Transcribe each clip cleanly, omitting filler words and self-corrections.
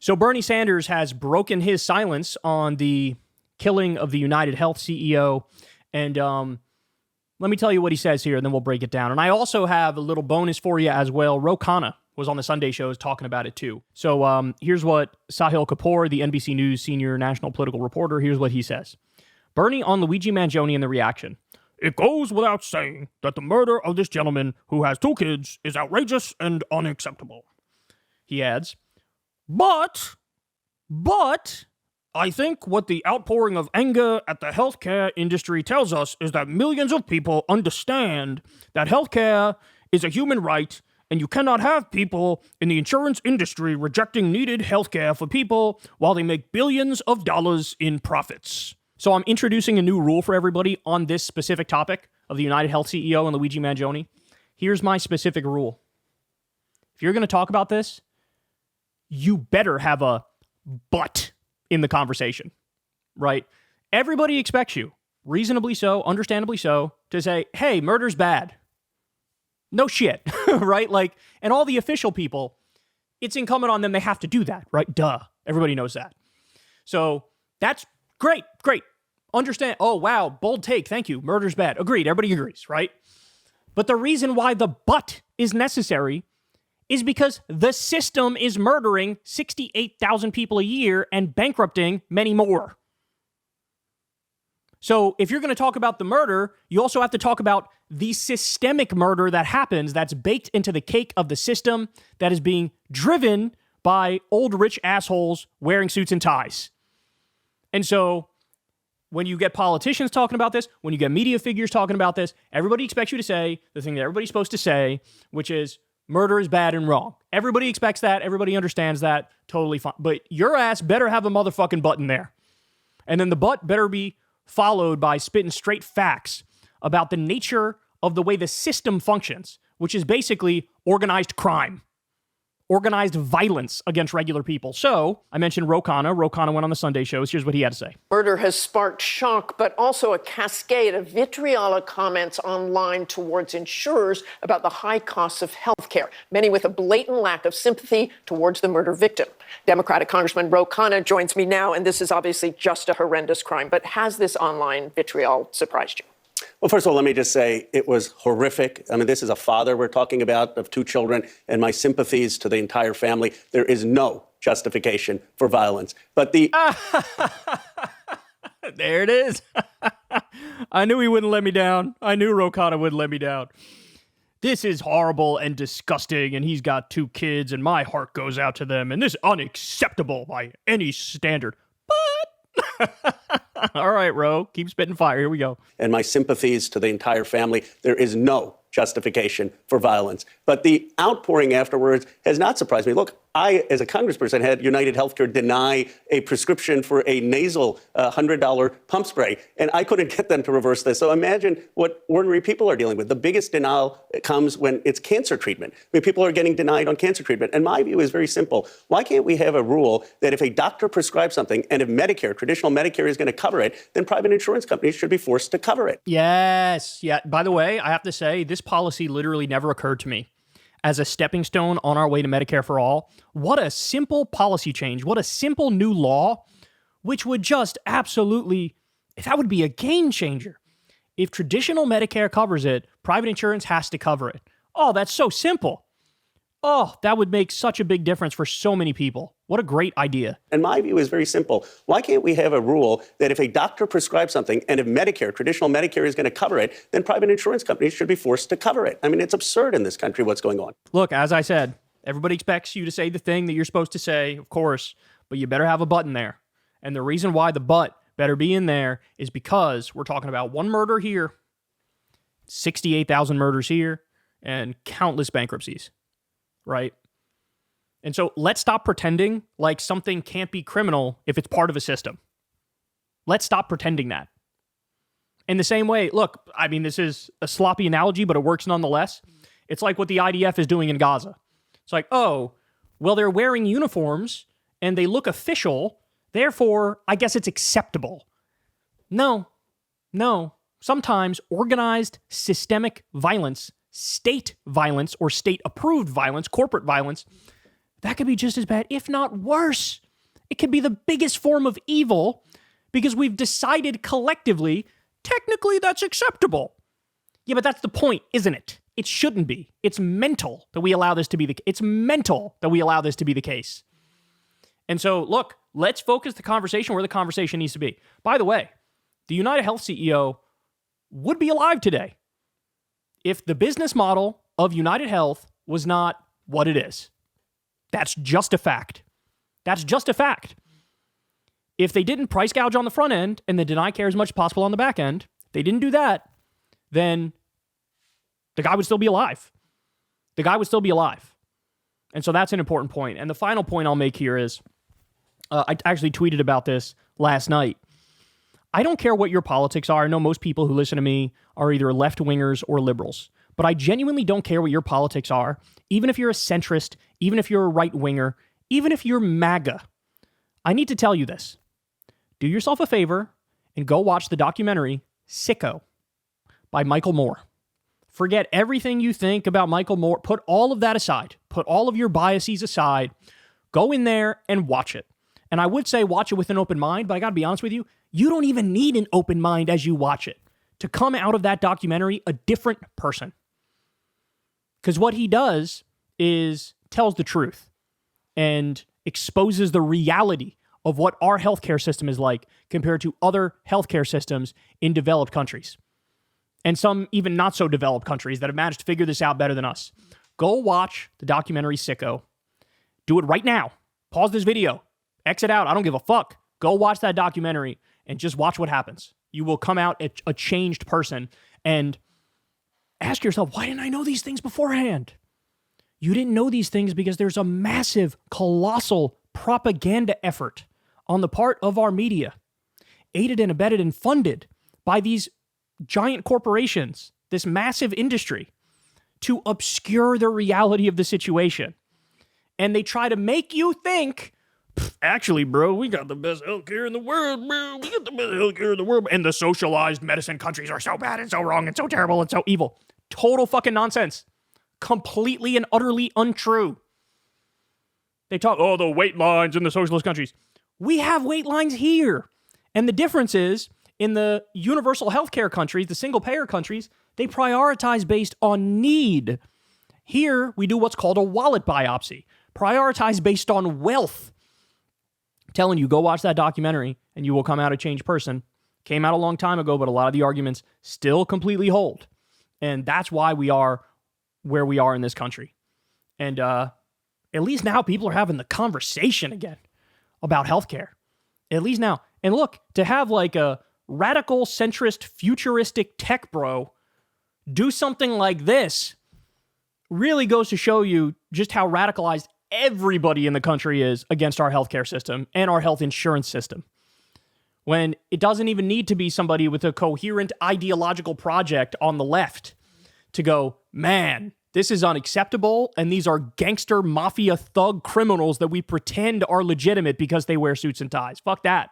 So Bernie Sanders has broken his silence on the killing of the United Health CEO. And let me tell you what he says here, and then we'll break it down. And I also have a little bonus for you as well. Khanna was on the Sunday shows talking about it too. So here's what Sahil Kapoor, the NBC News senior national political reporter, here's what he says. Bernie on Luigi Mangione and the reaction. It goes without saying that the murder of this gentleman who has 2 kids is outrageous and unacceptable. He adds, But, I think what the outpouring of anger at the healthcare industry tells us is that millions of people understand that healthcare is a human right, and you cannot have people in the insurance industry rejecting needed healthcare for people while they make billions of dollars in profits. So I'm introducing a new rule for everybody on this specific topic of the United Health CEO and Luigi Mangione. Here's my specific rule. If you're going to talk about this, you better have a but in the conversation, right? Everybody expects you, reasonably so, understandably so, to say, hey, murder's bad. No shit, right? Like, and all the official people, it's incumbent on them. They have to do that, right? Duh. Everybody knows that. So that's great. Understand. Oh, wow. Bold take. Thank you. Murder's bad. Agreed. Everybody agrees, right? But the reason why the but is necessary is because the system is murdering 68,000 people a year and bankrupting many more. So if you're going to talk about the murder, you also have to talk about the systemic murder that happens, that's baked into the cake of the system, that is being driven by old rich assholes wearing suits and ties. And so when you get politicians talking about this, when you get media figures talking about this, everybody expects you to say the thing that everybody's supposed to say, which is murder is bad and wrong. Everybody expects that. Everybody understands that. Totally fine. But your ass better have a motherfucking button there. And then the but better be followed by spitting straight facts about the nature of the way the system functions, which is basically organized crime, organized violence against regular people. So I mentioned Khanna. Khanna went on the Sunday shows. Here's what he had to say. Murder has sparked shock, but also a cascade of vitriolic comments online towards insurers about the high costs of health care, many with a blatant lack of sympathy towards the murder victim. Democratic Congressman Khanna joins me now, and this is obviously just a horrendous crime. But has this online vitriol surprised you? Well, first of all, let me just say it was horrific. I mean, this is a father we're talking about of 2 children, and my sympathies to the entire family. There is no justification for violence. But the... There it is. I knew he wouldn't let me down. I knew Khanna wouldn't let me down. This is horrible and disgusting, and he's got 2 kids, and my heart goes out to them, and this is unacceptable by any standard. But... All right, Ro, keep spitting fire. Here we go. And my sympathies to the entire family. There is no justification for violence. But the outpouring afterwards has not surprised me. Look, I, as a congressperson, had United Healthcare deny a prescription for a nasal $100 pump spray, and I couldn't get them to reverse this. So imagine what ordinary people are dealing with. The biggest denial comes when it's cancer treatment. I mean, people are getting denied on cancer treatment. And my view is very simple. Why can't we have a rule that if a doctor prescribes something and if Medicare, traditional Medicare, is going to cover it, then private insurance companies should be forced to cover it? Yes. Yeah. By the way, I have to say, this policy literally never occurred to me as a stepping stone on our way to Medicare for all. What a simple policy change. What a simple new law, which would just absolutely, that would be a game changer. If traditional Medicare covers it, private insurance has to cover it. Oh, that's so simple. Oh, that would make such a big difference for so many people. What a great idea. And my view is very simple. Why can't we have a rule that if a doctor prescribes something and if Medicare, traditional Medicare, is going to cover it, then private insurance companies should be forced to cover it? I mean, it's absurd in this country what's going on. Look, as I said, everybody expects you to say the thing that you're supposed to say, of course, but you better have a button there. And the reason why the but better be in there is because we're talking about one murder here, 68,000 murders here, and countless bankruptcies. Right? And so let's stop pretending like something can't be criminal if it's part of a system. Let's stop pretending that. In the same way, look, I mean, this is a sloppy analogy, but it works nonetheless. It's like what the IDF is doing in Gaza. It's like, oh, well, they're wearing uniforms and they look official, therefore, I guess it's acceptable. No. Sometimes organized systemic violence, state violence or state-approved violence, corporate violence, that could be just as bad, if not worse. It could be the biggest form of evil because we've decided collectively, technically that's acceptable. Yeah, but that's the point, isn't it? It shouldn't be. It's mental that we allow this to be the case. And so, look, let's focus the conversation where the conversation needs to be. By the way, the United Health CEO would be alive today if the business model of United Health was not what it is. That's just a fact. That's just a fact. If they didn't price gouge on the front end and then deny care as much as possible on the back end, they didn't do that, then the guy would still be alive. The guy would still be alive. And so that's an important point. And the final point I'll make here is, I actually tweeted about this last night. I don't care what your politics are. I know most people who listen to me are either left-wingers or liberals. But I genuinely don't care what your politics are, even if you're a centrist, even if you're a right-winger, even if you're MAGA. I need to tell you this. Do yourself a favor and go watch the documentary Sicko by Michael Moore. Forget everything you think about Michael Moore. Put all of that aside. Put all of your biases aside. Go in there and watch it. And I would say watch it with an open mind, but I got to be honest with you, you don't even need an open mind as you watch it to come out of that documentary a different person. Because what he does is tells the truth and exposes the reality of what our healthcare system is like compared to other healthcare systems in developed countries. And some even not so developed countries that have managed to figure this out better than us. Go watch the documentary Sicko. Do it right now. Pause this video. Exit out. I don't give a fuck. Go watch that documentary and just watch what happens. You will come out a changed person and ask yourself, why didn't I know these things beforehand? You didn't know these things because there's a massive, colossal propaganda effort on the part of our media, aided and abetted and funded by these giant corporations, this massive industry, to obscure the reality of the situation. And they try to make you think, actually, bro, we got the best healthcare in the world, bro. We got the best healthcare in the world. And the socialized medicine countries are so bad and so wrong and so terrible and so evil. Total fucking nonsense. Completely and utterly untrue. They talk, the wait lines in the socialist countries. We have wait lines here. And the difference is, in the universal healthcare countries, the single-payer countries, they prioritize based on need. Here, we do what's called a wallet biopsy. Prioritize based on wealth. I'm telling you, go watch that documentary, and you will come out a changed person. Came out a long time ago, but a lot of the arguments still completely hold. And that's why we are where we are in this country. And at least now people are having the conversation again about healthcare. At least now. And look, to have like a radical, centrist, futuristic tech bro do something like this really goes to show you just how radicalized everybody in the country is against our healthcare system and our health insurance system. When it doesn't even need to be somebody with a coherent ideological project on the left to go, man, this is unacceptable, and these are gangster, mafia, thug criminals that we pretend are legitimate because they wear suits and ties. Fuck that.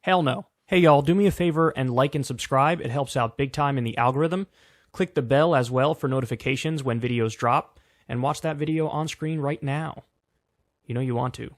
Hell no. Hey, y'all, do me a favor and like and subscribe. It helps out big time in the algorithm. Click the bell as well for notifications when videos drop, and watch that video on screen right now. You know you want to.